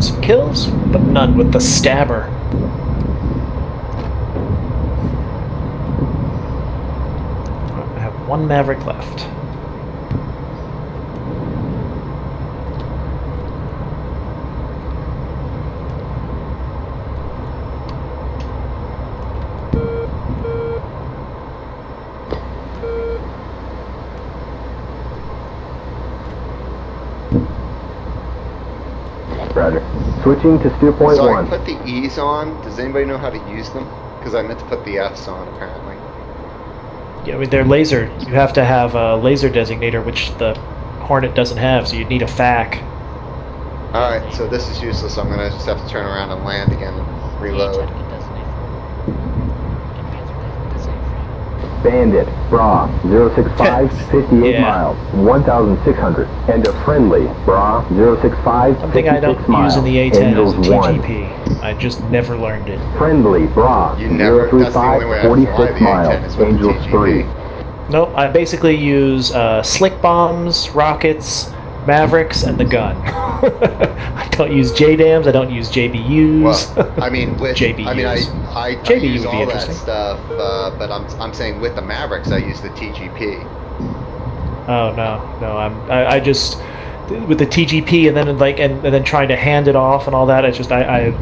got some kills, but none with the stabber. I have one Maverick left. Roger. Switching to steer point So I 1. put the E's on. Does anybody know how to use them? Because I meant to put the F's on, apparently. Yeah, I mean, they're laser. You have to have a laser designator, which the Hornet doesn't have, so you'd need a FAC. Alright, so this is useless. I'm going to just have to turn around and land again and reload. Bandit, Bra, 065, 58 Yeah. miles, 1,600. And a friendly, Bra, 065, Something I 56 don't miles, use in the A10 Angels is one. TGP. I just never learned it. Friendly, Bra, You never, that's the only way I 035, fly the 46 A10 miles, is with the Angels 3. TGP. Nope, I basically use slick bombs, rockets, Mavericks, and the gun. I don't use JDAMs, I don't use JBUs. Well, I mean, with JBUs. I mean, I JBU use would be all that interesting. stuff, but I'm saying with the Mavericks, I use the TGP. Oh no, I just with the TGP and then and then trying to hand it off and all that. It's just I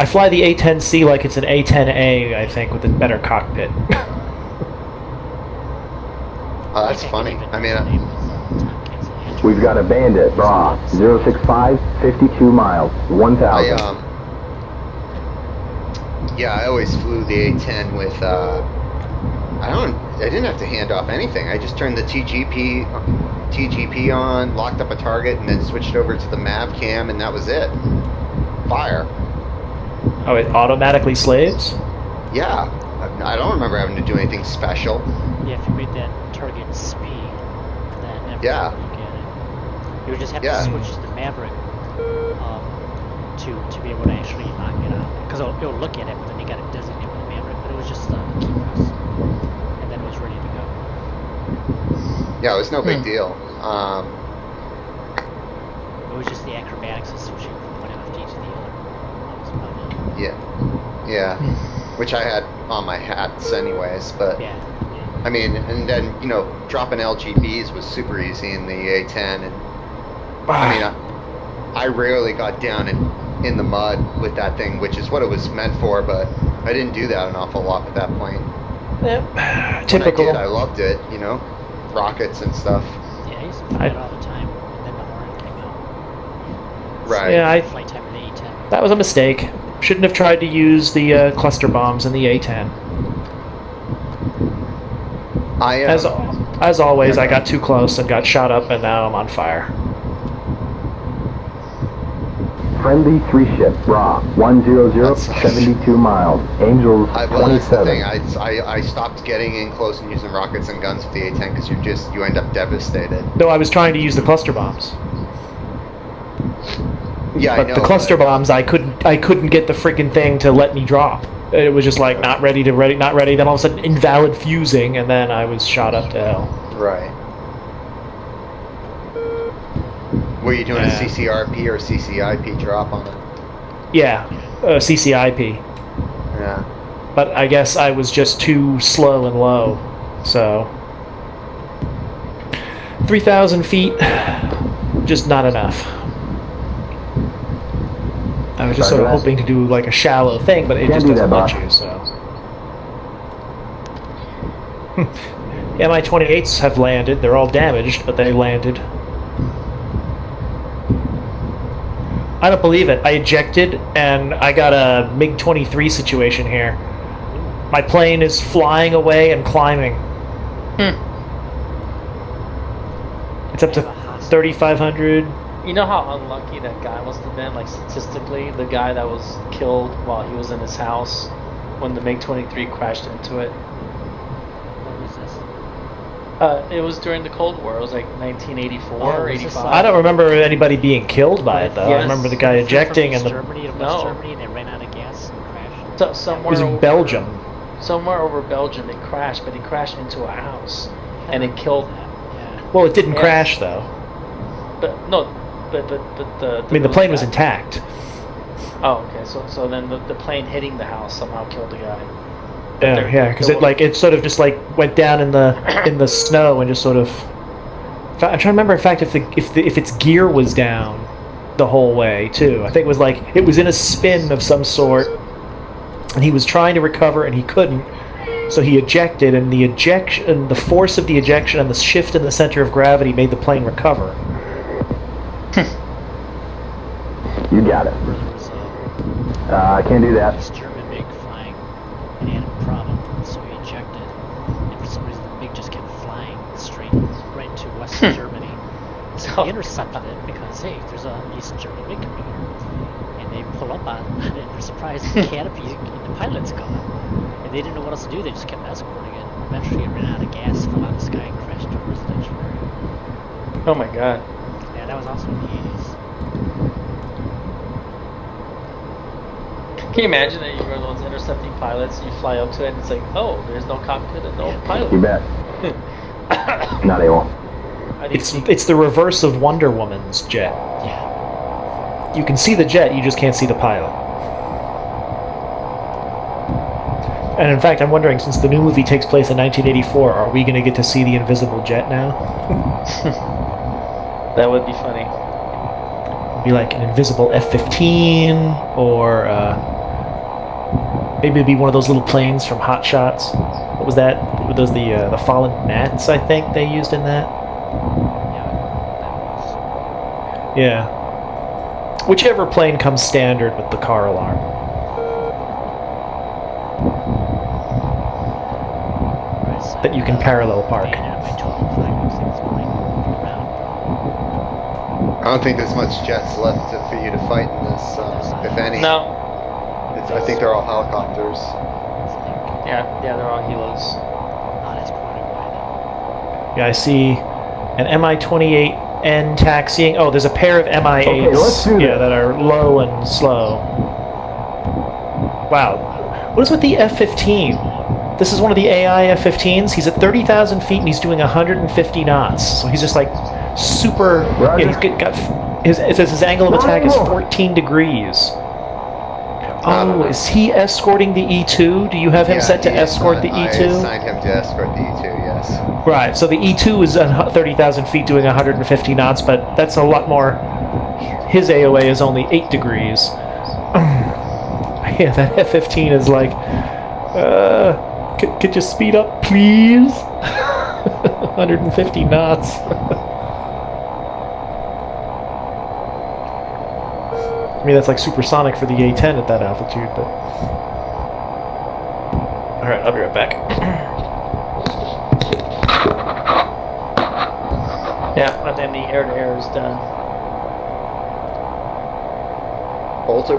fly the A10C like it's an A10A. I think with a better cockpit. That's funny. I mean, We've got a Bandit, Bra, 065, 52 miles, 1,000. Yeah, I always flew the A10 with, I didn't have to hand off anything. I just turned the TGP on, locked up a target, and then switched over to the Mav cam, and that was it. Fire. Oh, it automatically slaves? Yeah. I don't remember having to do anything special. Yeah, if you made that target speed, then every Yeah. time you get it. You would just have Yeah. to switch to the Maverick to be able to actually knock it out. Because it'll look at it, but then you got it designated with the Maverick. But it was just a key press, and then it was ready to go. Yeah, it was no big deal. It was just the acrobatics of switching from one FD to the other. That was about it. Yeah. Which I had on my hats anyways, but Yeah. I mean, and then, dropping LGBs was super easy in the A10, and I mean, I rarely got down in the mud with that thing, which is what it was meant for, but I didn't do that an awful lot with that plane. Typical. When I did, I loved it, rockets and stuff. Yeah, I used to do that all the time, and then the Hornet came out. Right. Yeah, Flight time of the A10. that was a mistake. Shouldn't have tried to use the cluster bombs in the A10. As always, I got too close and got shot up, and now I'm on fire. Friendly 3-ship, Bra, 100, 72 miles, Angels Well, that's the 27. thing. I stopped getting in close and using rockets and guns with the A10 because you end up devastated. No, I was trying to use the cluster bombs. Yeah, But I know. the cluster bombs, I couldn't get the freaking thing to let me drop. It was just like not ready. Then all of a sudden, invalid fusing, and then I was shot up to hell. Right. Were you doing a Yeah. CCRP or CCIP drop on it? Yeah, CCIP. Yeah. But I guess I was just too slow and low, so 3,000 feet, just not enough. I was just sort of hoping to do like a shallow thing, but it Can't just do doesn't that, let boss. you, so. Mi-28s have landed. They're all damaged, but they landed. I don't believe it. I ejected, and I got a MiG-23 situation here. My plane is flying away and climbing. It's up to 3,500. You know how unlucky that guy must have been, like statistically, the guy that was killed while he was in his house when the MiG-23 crashed into it. What was this? It was during the Cold War. It was like 1984 Oh, or was this 85. I don't remember anybody being killed by it, though. I Yes. remember the guy ejecting and From the... Germany to West No. Germany, and they ran out of gas and crashed. So, It somewhere was in over, Belgium. Somewhere over Belgium, it crashed, but it crashed into a house, and it killed. Yeah. Well, it didn't Yeah. crash, though. But no, but the. I mean, the plane was guy- intact. Oh, okay. So then the plane hitting the house somehow killed the guy. Yeah, because it sort of just like went down in the snow and just sort of. I'm trying to remember, in fact, if its gear was down the whole way too. I think it was like it was in a spin of some sort, and he was trying to recover and he couldn't. So he ejected, and the force of the ejection and the shift in the center of gravity made the plane recover. You got it. Where there was I can't do that. East German MiG flying and had a problem, so he ejected. And for some reason, the MiG just kept flying straight right into Western Germany. So he intercepted it because, hey, there's an East German MiG coming here. And they pull up on it, and they're surprised the canopy and the pilot's gone. And they didn't know what else to do, they just kept escorting it. Eventually, it ran out of gas, fell out of the sky, and crashed into a residential area. Oh my god. Yeah, that was also in the 80s. Can you imagine that you're one of those intercepting pilots and you fly up to it and it's like, oh, there's no cockpit and no pilot. You bet. Not able. I think It's the reverse of Wonder Woman's jet. Yeah. You can see the jet, you just can't see the pilot. And in fact, I'm wondering, since the new movie takes place in 1984, are we going to get to see the invisible jet now? that would be funny. It'd be like an invisible F-15, or maybe it'd be one of those little planes from Hot Shots. What was that? Were those the fallen gnats? I think they used in that. Yeah. Whichever plane comes standard with the car alarm. That you can parallel park. I don't think there's much jets left for you to fight in this, if any. No. I think they're all helicopters. Yeah, they're all helos. Not as quantified. Yeah, I see an Mi-28N taxiing. Oh, there's a pair of Mi-8s. Okay, let's do yeah, this. that are low and slow. Wow. What is with the F-15? This is one of the AI F-15s. He's at 30,000 feet and he's doing 150 knots. So he's just like super. Roger. Yeah, he's got his angle of attack is 14 degrees. Oh, is he escorting the E2? Do you have him set to he is, escort the I E2? assigned him to escort the E2, yes. Right, so the E2 is at 30,000 feet doing 150 knots, but that's a lot more. His AOA is only 8 degrees. Yeah, that F-15 is like, could you speed up, please? 150 knots. I mean, that's like supersonic for the A-10 at that altitude, but... Alright, I'll be right back. Yeah, and then the air-to-air is done. Bolter.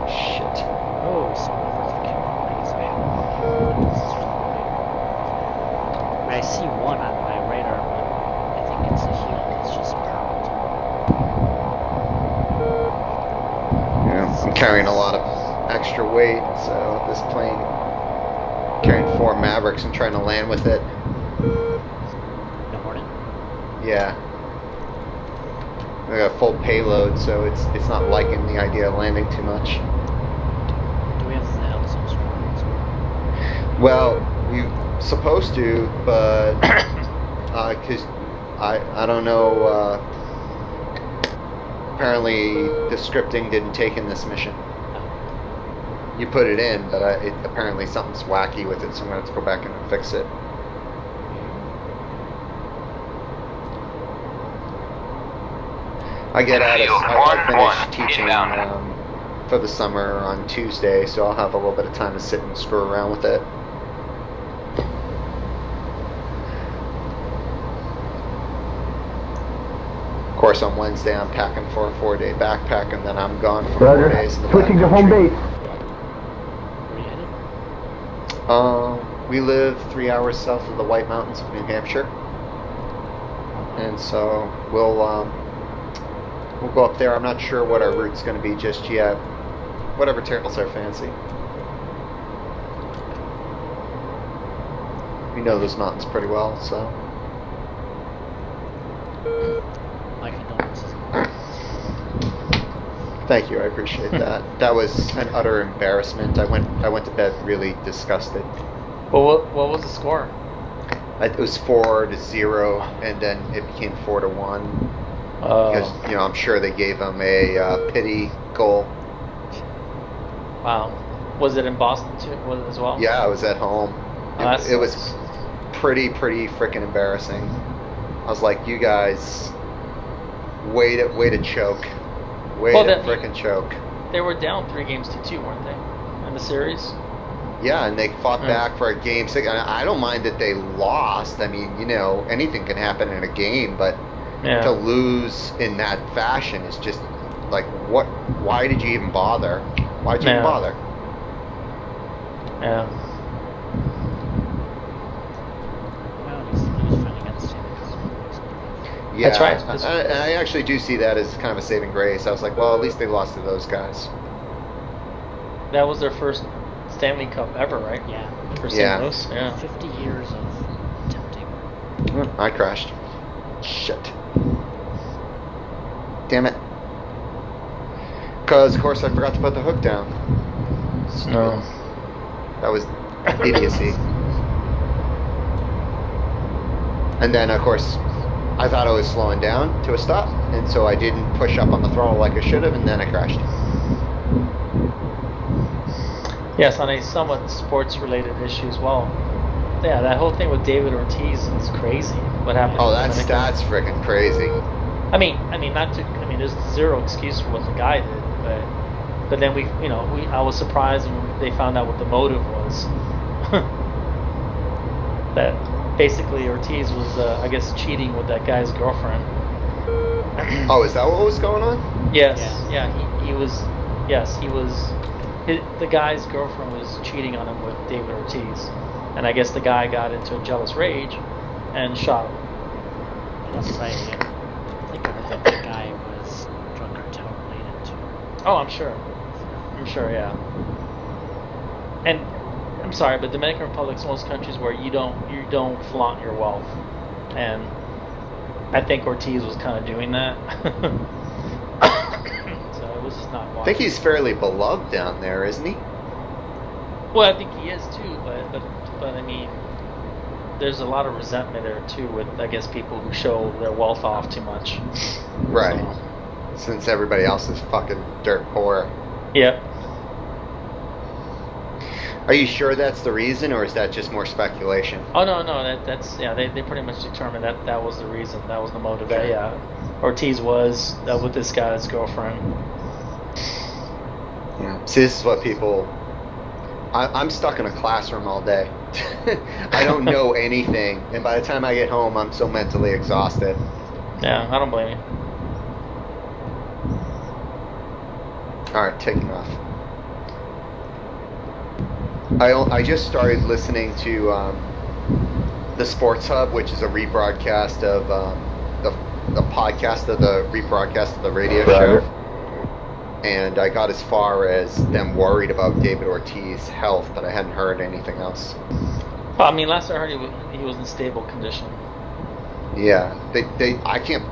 Shit. Oh, some over the I see one on my radar, but I think it's a heel. It's just powered. Yeah, I'm carrying a lot of extra weight, so this plane, carrying 4 Mavericks and trying to land with it. The Hornet. Yeah. I got a full payload, so it's not liking the idea of landing too much. Do we have the Elson Strong? Well, we supposed to, but because I don't know. Apparently, the scripting didn't take in this mission. You put it in, but apparently something's wacky with it, so I'm gonna have to go back and fix it. I finished teaching for the summer on Tuesday, so I'll have a little bit of time to sit and screw around with it. Of course, on Wednesday I'm packing for a 4-day backpack, and then I'm gone for 4 days. In the Switching to home backcountry. base. Where you headed? We live 3 hours south of the White Mountains of New Hampshire, and so we'll go up there. I'm not sure what our route's going to be just yet. Whatever tickles our fancy. We know those mountains pretty well, so. My condolences. Thank you, I appreciate that. That was an utter embarrassment. I went to bed really disgusted. Well, what was the score? It was 4-0, and then it became 4-1. Because I'm sure they gave him a pity goal. Wow. Was it in Boston too? Was it as well? Yeah, I was at home. Oh, It was pretty freaking embarrassing. I was like, you guys, way to choke. Way to frickin' choke. They were down 3-2, weren't they? In the series? Yeah, and they fought back for a game 6. And I don't mind that they lost. I mean, anything can happen in a game, but to lose in that fashion is just like, what? Why did you even bother? Why'd you even bother? Yeah. Well, at least finally got to see the Yeah, That's right. And I actually do see that as kind of a saving grace. I was like, well, at least they lost to those guys. That was their first Stanley Cup ever, right? Yeah. For St. Louis? Yeah. 50 years of attempting. I crashed. Shit. Damn it. Because, of course, I forgot to put the hook down. No. That was idiocy. And then, of course, I thought I was slowing down to a stop, and so I didn't push up on the throttle like I should have, and then I crashed. Yes, on a somewhat sports-related issue as well. Yeah, that whole thing with David Ortiz is crazy. What happened? Oh, that's freaking crazy. I mean, there's zero excuse for what the guy did, but then I was surprised when they found out what the motive was. That basically Ortiz was, I guess, cheating with that guy's girlfriend. Oh, is that what was going on? Yes, yeah, he was. Yes, he was. The guy's girlfriend was cheating on him with David Ortiz, and I guess the guy got into a jealous rage and shot him. That's right. I think I heard that the guy was drug cartel related too. Oh, I'm sure, yeah. And I'm sorry, but Dominican Republic's one of those countries where you don't flaunt your wealth, and I think Ortiz was kind of doing that. So it was just not wise. I think he's fairly beloved down there, isn't he? Well, I think he is too, but I mean, there's a lot of resentment there too with, I guess, people who show their wealth off too much. Right. So. Since everybody else is fucking dirt poor. Yep. Are you sure that's the reason, or is that just more speculation? Oh no, that's they pretty much determined that was the reason, that was the motive. Okay. Yeah, Ortiz was with this guy's girlfriend. Yeah. See, this is what people. I'm stuck in a classroom all day. I don't know anything, and by the time I get home, I'm so mentally exhausted. Yeah, I don't blame you. All right, taking off. I just started listening to the Sports Hub, which is a rebroadcast of the podcast of the rebroadcast of the radio show, and I got as far as them worried about David Ortiz's health, but I hadn't heard anything else. Well, I mean, last I heard he was in stable condition. Yeah, I can't.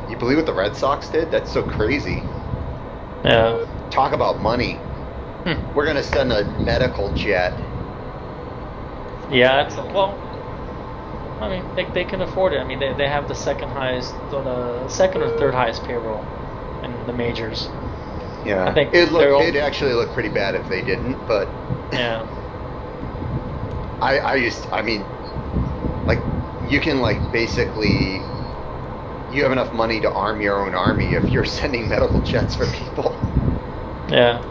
You believe what the Red Sox did? That's so crazy. Yeah. Talk about money. We're gonna send a medical jet. Yeah, well, I mean, they can afford it. I mean, they have the second or third highest payroll in the majors. Yeah, I think it'd actually look pretty bad if they didn't, but yeah. I mean, like, you can, like, basically, you have enough money to arm your own army if you're sending medical jets for people. Yeah.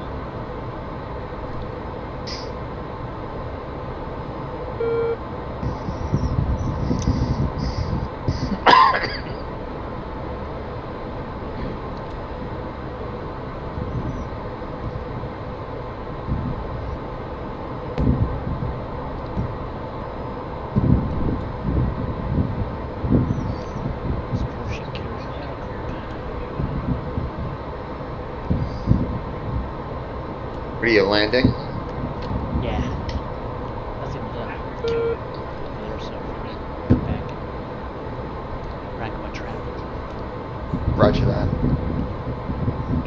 Are you landing? Yeah. Nothing to kill there, so we're gonna come back and rack my trap. Roger that.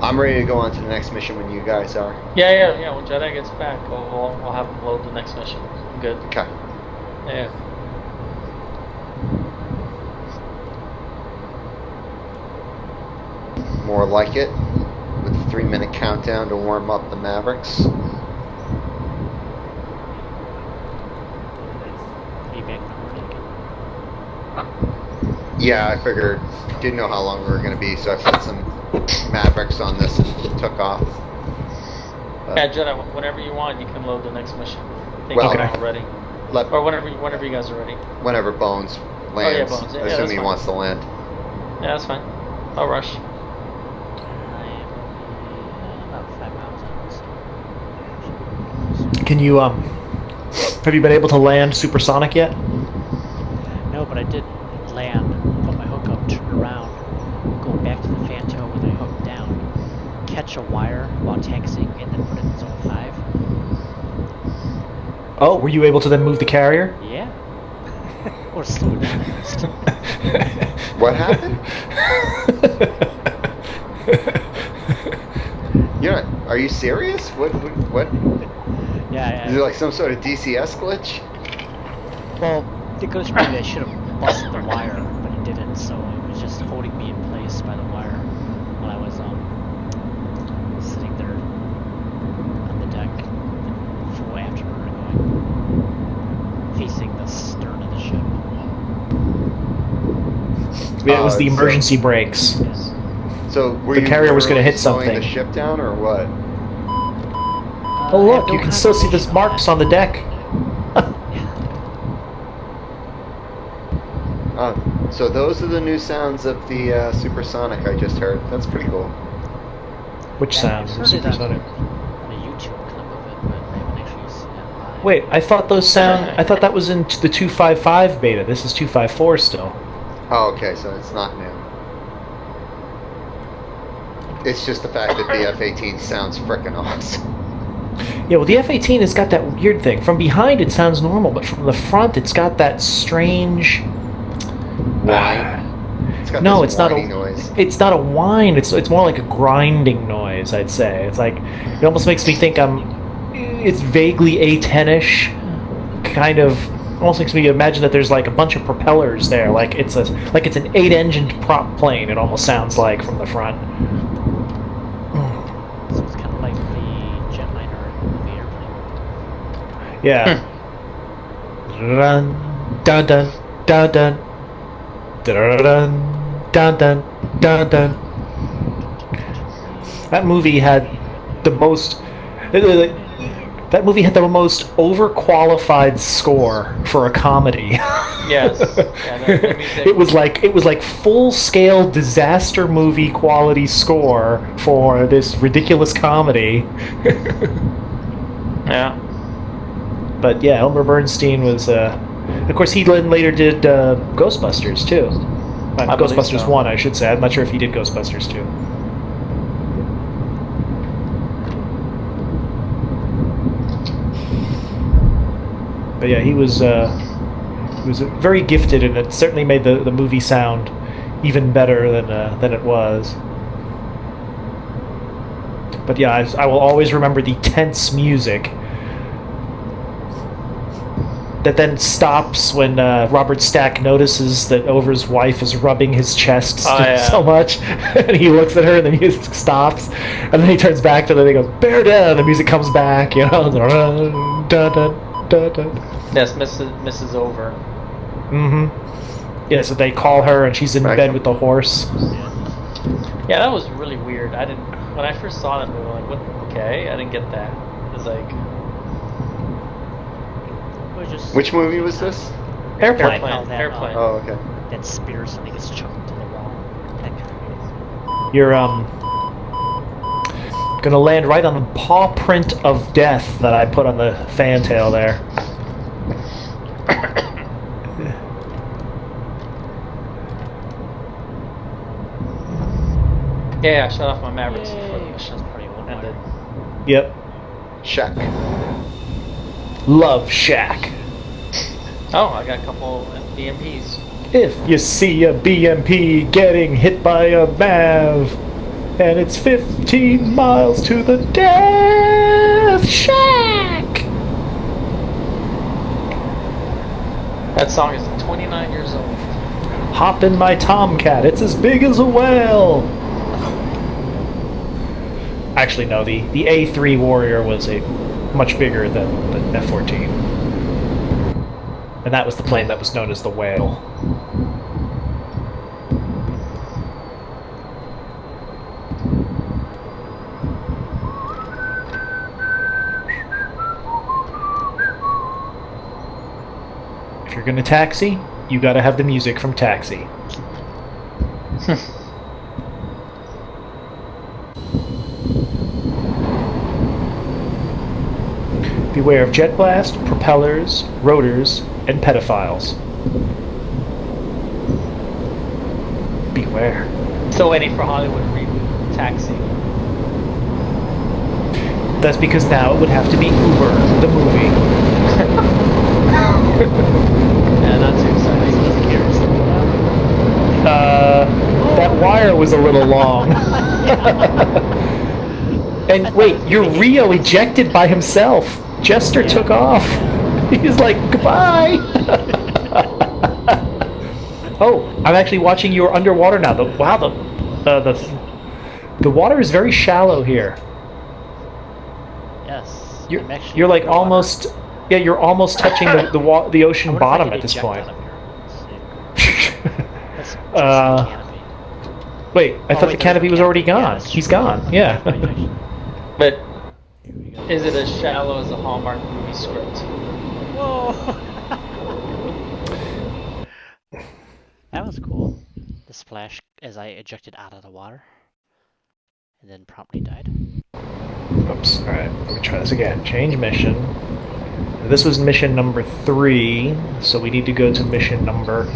I'm ready to go on to the next mission when you guys are. Yeah. When Jedi gets back, we'll have him load the next mission. Good. Okay. Yeah. More like it, with a 3-minute countdown to warm up the Mavericks. Are you back in the morning? Yeah, I figured, didn't know how long we were going to be, so I put some Mavericks on this and took off. Yeah, Jedi, whenever you want, you can load the next mission. I think Well, you're all ready. Or whenever you guys are ready. Whenever Bones lands, Bones. Yeah, assuming that's he fine. wants to land. Yeah, that's fine. I'll rush. I am about 5 miles out. Can you have you been able to land supersonic yet? No, but I did land, put my hook up, turn around, go back to the fan tail with my hook down, catch a wire while taxiing, and then put it in zone 5. Oh, were you able to then move the carrier? Yeah. Or slow it down at least. What happened? Are you serious? What? Yeah. Is it like some sort of DCS glitch? Well, it goes maybe I should have busted the wire, but it didn't, so it was just holding me in place by the wire while I was sitting there on the deck, full afterburner going, facing the stern of the ship. Yeah, it was the emergency brakes. Yes. So were The you carrier was gonna literally hit slowing something. the ship down or what? Oh look, you can still see the marks on the deck. So those are the new sounds of the supersonic I just heard. That's pretty cool. Which sounds? Heard it Supersonic. on a YouTube clip of it, but I haven't actually seen it live. Wait, I thought those sound. I thought that was in the 255 beta. This is 254 still. Oh, okay, so it's not new. It's just the fact that the F-18 sounds frickin' awesome. Yeah, well, the F-18 has got that weird thing. From behind, it sounds normal, but from the front, it's got that strange Whine. It's got No, this it's not whiny a. noise. It's not a whine. It's more like a grinding noise. I'd say it's like it almost makes me think It's vaguely A10ish, kind of. Almost makes me imagine that there's like a bunch of propellers there. Like it's an 8-engined prop plane. It almost sounds like from the front. So it's kind of like the jetliner in the airplane. Yeah. Run, dun dun dun dun. Dun dun dun dun dun. That movie had the most. That movie had the most overqualified score for a comedy. Yes. Yeah, the music. It was like full-scale disaster movie quality score for this ridiculous comedy. Yeah. But yeah, Elmer Bernstein was. Of course, he later did Ghostbusters too. I believe Ghostbusters so. 1, I should say. I'm not sure if he did Ghostbusters 2. But yeah, he was very gifted, and it certainly made the movie sound even better than it was. But yeah, I will always remember the tense music that then stops when Robert Stack notices that Over's wife is rubbing his chest so much, and he looks at her, and the music stops, and then he turns back to them, and he goes, "Bear down," and the music comes back, you know. Dun, dun, dun, dun. That's Mrs. Over. Mm-hmm. Yeah, so they call her, and she's in bed with the horse. Yeah, that was really weird. When I first saw that movie, I'm like, what? Okay, I didn't get that. It was like, Which movie was this? Airplane. Airplane. Oh, okay. That spear suddenly gets chucked into the wall. That kind of You're gonna land right on the paw print of death that I put on the fantail there. yeah, I shut off my Mavericks before the Yay. mission That's pretty old ended. Yep. Shack. Love Shack. Oh, I got a couple BMPs. If you see a BMP getting hit by a MAV, And it's 15 miles to the Death Shack! That song is 29 years old. Hop in my Tomcat, it's as big as a whale! Actually, no, the A3 Warrior was much bigger than the F-14. And that was the plane that was known as the Whale. If you're gonna taxi, you gotta have the music from Taxi. Beware of jet blast, propellers, rotors, and pedophiles. Beware. Still waiting for Hollywood to reboot Taxi. That's because now it would have to be Uber, the movie. Yeah, not too exciting. That wire was a little long. And wait, your Rio ejected by himself. Jester took off. He's like, goodbye. Oh, I'm actually watching you underwater now. Wow, the water is very shallow here. Yes. You're like almost, yeah, you're almost touching the ocean bottom at this point. Wait, I thought the canopy was already gone. He's gone. Yeah. But is it as shallow as a Hallmark movie script? Whoa! That was cool. The splash as I ejected out of the water. And then promptly died. Oops. Alright, let me try this again. Change mission. This was mission number 3, so we need to go to mission number